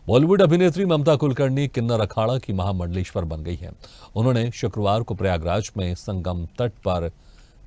बॉलीवुड अभिनेत्री ममता कुलकर्णी किन्नर अखाड़ा की महामंडलेश्वर बन गई हैं। उन्होंने शुक्रवार को प्रयागराज में संगम तट पर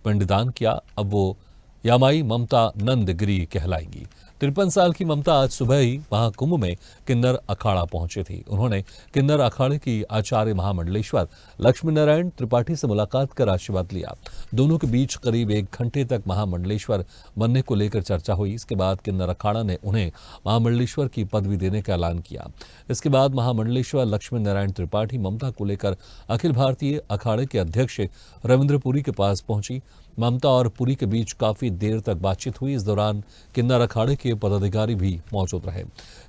पिंडदान किया। अब वो यामाई ममता नंदगिरी कहलाएंगी। 53 साल की ममता आज सुबह ही महाकुंभ में किन्नर अखाड़ा पहुंची थी। उन्होंने किन्नर अखाड़े की आचार्य महामंडलेश्वर लक्ष्मी नारायण त्रिपाठी से मुलाकात कर आशीर्वाद लिया। दोनों के बीच करीब 1 घंटे तक महामंडलेश्वर बनने को लेकर चर्चा हुई। इसके बाद किन्नर अखाड़ा ने उन्हें महामंडलेश्वर की पदवी देने का ऐलान किया। इसके बाद महामंडलेश्वर लक्ष्मी नारायण त्रिपाठी ममता को लेकर अखिल भारतीय अखाड़े के अध्यक्ष रविंद्र पुरी के पास पहुंची। ममता और पुरी के बीच काफी देर तक बातचीत हुई। इस दौरान किन्नर अखाड़े के पदाधिकारी भी मौजूद रहे।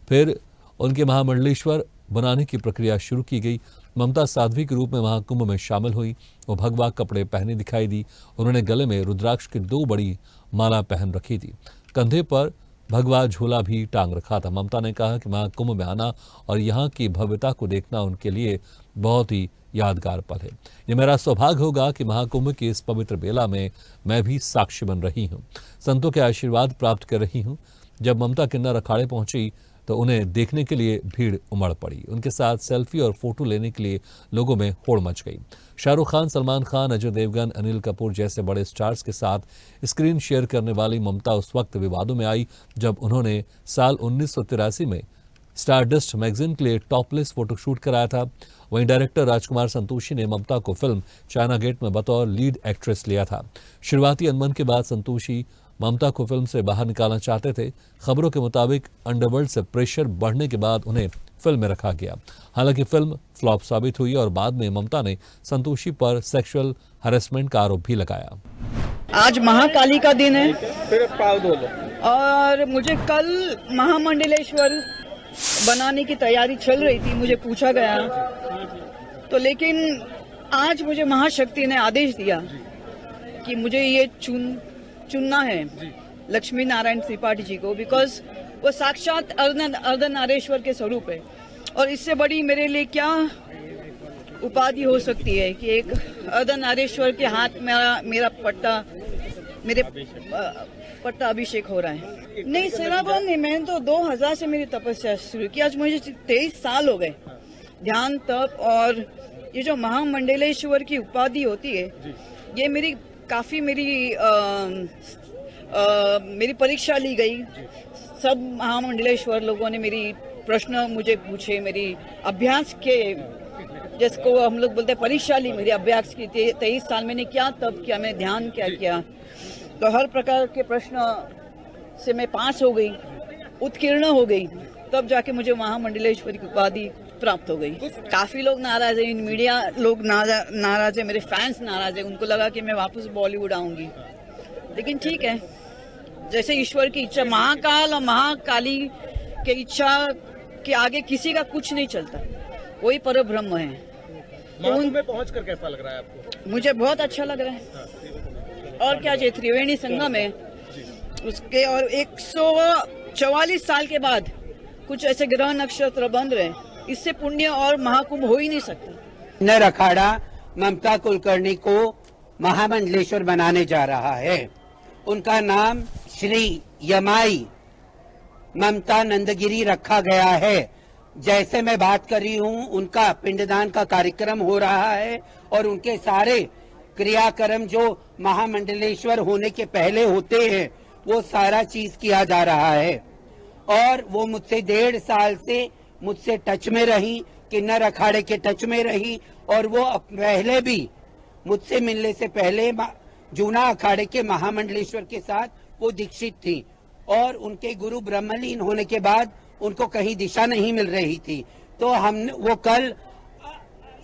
फिर उनके महामंडलेश्वर बनाने की प्रक्रिया शुरू की गई। ममता साध्वी के रूप में महाकुंभ में शामिल हुई। वो भगवा कपड़े पहने दिखाई दी। उन्होंने गले में रुद्राक्ष की 2 बड़ी माला पहन रखी थी। कंधे पर भगवा झोला भी टांग रखा था। ममता ने कहा कि महाकुंभ में आना और यहाँ की भव्यता को देखना उनके लिए बहुत ही यादगार पल है। ये मेरा सौभाग्य होगा कि महाकुंभ की इस पवित्र बेला में मैं भी साक्षी बन रही हूँ, संतों के आशीर्वाद प्राप्त कर रही हूँ। जब ममता किन्नर अखाड़े पहुंची तो उन्हें देखने के लिए भीड़ उमड़ पड़ी। उनके साथ सेल्फी और फोटो लेने के लिए लोगों में होड़ मच गई। शाहरुख खान, सलमान खान, अजय देवगन, अनिल कपूर जैसे बड़े स्टार्स के साथ स्क्रीन शेयर करने वाली ममता उस वक्त विवादों में आई जब उन्होंने साल 1983 में स्टारडस्ट मैगजीन के लिए टॉपलेस फोटोशूट कराया था। वहीं डायरेक्टर राजकुमार संतोषी ने ममता को फिल्म चाइना गेट में बतौर लीड एक्ट्रेस लिया था। शुरुआती अनबन के बाद संतोषी ममता को फिल्म से बाहर निकालना चाहते थे। खबरों के मुताबिक अंडरवर्ल्ड से प्रेशर बढ़ने के बाद उन्हें फिल्म में रखा गया। हालांकि फिल्म फ्लॉप साबित हुई और बाद में ममता ने संतोषी पर सेक्सुअल हैरेसमेंट का आरोप भी लगाया। आज महाकाली का दिन है और मुझे कल महामंडलेश्वर बनाने की तैयारी चल रही थी। मुझे पूछा गया तो, लेकिन आज मुझे महाशक्ति ने आदेश दिया कि मुझे ये चुनना है लक्ष्मी नारायण त्रिपाठी जी को, बिकॉज वो साक्षात अर्धनारेश्वर के स्वरूप है। और इससे बड़ी मेरे लिए क्या उपाधि हो सकती है कि एक अर्धनारेश्वर के हाथ में मेरा पट्टा अभिषेक हो रहा है। नहीं, सेवाभाव नहीं। मैंने तो 2000 से मेरी तपस्या शुरू की। आज मुझे 23 साल हो गए ध्यान, तप, और ये जो महामंडलेश्वर की उपाधि होती है, ये मेरी मेरी परीक्षा ली गई। सब महामंडलेश्वर लोगों ने मेरी प्रश्न मुझे पूछे, मेरी अभ्यास के, जिसको हम लोग बोलते हैं परीक्षा ली, मेरी अभ्यास की। 23 साल मैंने क्या तप किया, मैं ध्यान क्या किया, तो हर प्रकार के प्रश्न से मैं पास हो गई, उत्कीर्ण हो गई। तब जाके मुझे महामंडलेश्वरी की उपाधि प्राप्त हो गई। काफी लोग नाराज है, मीडिया लोग नाराज है, मेरे फैंस नाराज है। उनको लगा कि मैं वापस बॉलीवुड आऊंगी, लेकिन ठीक है, जैसे ईश्वर की इच्छा। महाकाल और महाकाली के इच्छा के आगे किसी का कुछ नहीं चलता, वही परब्रह्म है। महाकुंभ में पहुंचकर कैसा लग रहा है आपको? मुझे बहुत अच्छा लग रहा है। और क्या चाहिए, त्रिवेणी संगम है उसके, और 144 साल के बाद कुछ ऐसे ग्रह नक्षत्र बन रहे, इससे पुण्य और महाकुंभ हो ही नहीं सकता। किन्नर अखाड़ा ममता कुलकर्णी को महामंडलेश्वर बनाने जा रहा है। उनका नाम श्री यमाई ममता नंदगिरी रखा गया है। जैसे मैं बात कर रही हूँ, उनका पिंडदान का कार्यक्रम हो रहा है और उनके सारे क्रियाक्रम जो महामंडलेश्वर होने के पहले होते हैं, वो सारा चीज किया जा रहा है। और वो मुझसे 1.5 साल से मुझसे टच में रही, किन्नर अखाड़े के टच में रही, और वो पहले भी मुझसे मिलने से पहले जूना अखाड़े के महामंडलेश्वर के साथ वो दीक्षित थी। और उनके गुरु ब्रह्मलीन होने के बाद उनको कहीं दिशा नहीं मिल रही थी, तो हमने वो कल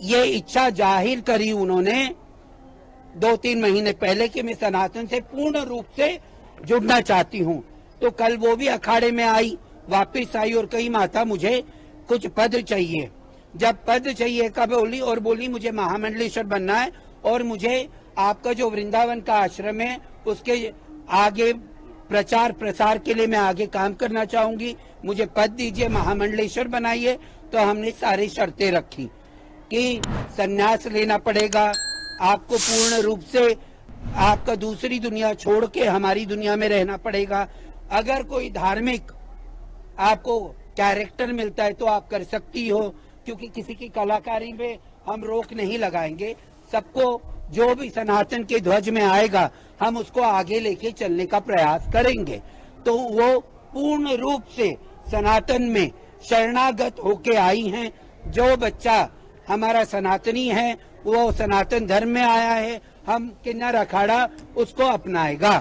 ये इच्छा जाहिर करी उन्होंने 2-3 महीने पहले कि मैं सनातन से पूर्ण रूप से जुड़ना चाहती हूँ। तो कल वो भी अखाड़े में आई, वापस आई और कही माता मुझे कुछ पद चाहिए। जब पद चाहिए का बोली, और बोली मुझे महामंडलेश्वर बनना है और मुझे आपका जो वृंदावन का आश्रम है उसके आगे प्रचार प्रसार के लिए मैं आगे काम करना चाहूंगी, मुझे पद दीजिए, महामंडलेश्वर बनाइए। तो हमने सारी शर्तें रखी कि संन्यास लेना पड़ेगा आपको, पूर्ण रूप से आपका दूसरी दुनिया छोड़ के हमारी दुनिया में रहना पड़ेगा। अगर कोई धार्मिक आपको कैरेक्टर मिलता है तो आप कर सकती हो, क्योंकि किसी की कलाकारी में हम रोक नहीं लगाएंगे। सबको जो भी सनातन के ध्वज में आएगा हम उसको आगे लेके चलने का प्रयास करेंगे। तो वो पूर्ण रूप से सनातन में शरणागत होके आई हैं। जो बच्चा हमारा सनातनी है वो सनातन धर्म में आया है, हम किन्नर अखाड़ा उसको अपनाएगा।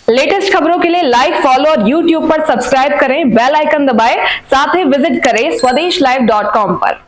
लेटेस्ट खबरों के लिए लाइक, फॉलो और यूट्यूब पर सब्सक्राइब करें, बेल आइकन दबाएं, साथ ही विजिट करें swedeshlive.com पर।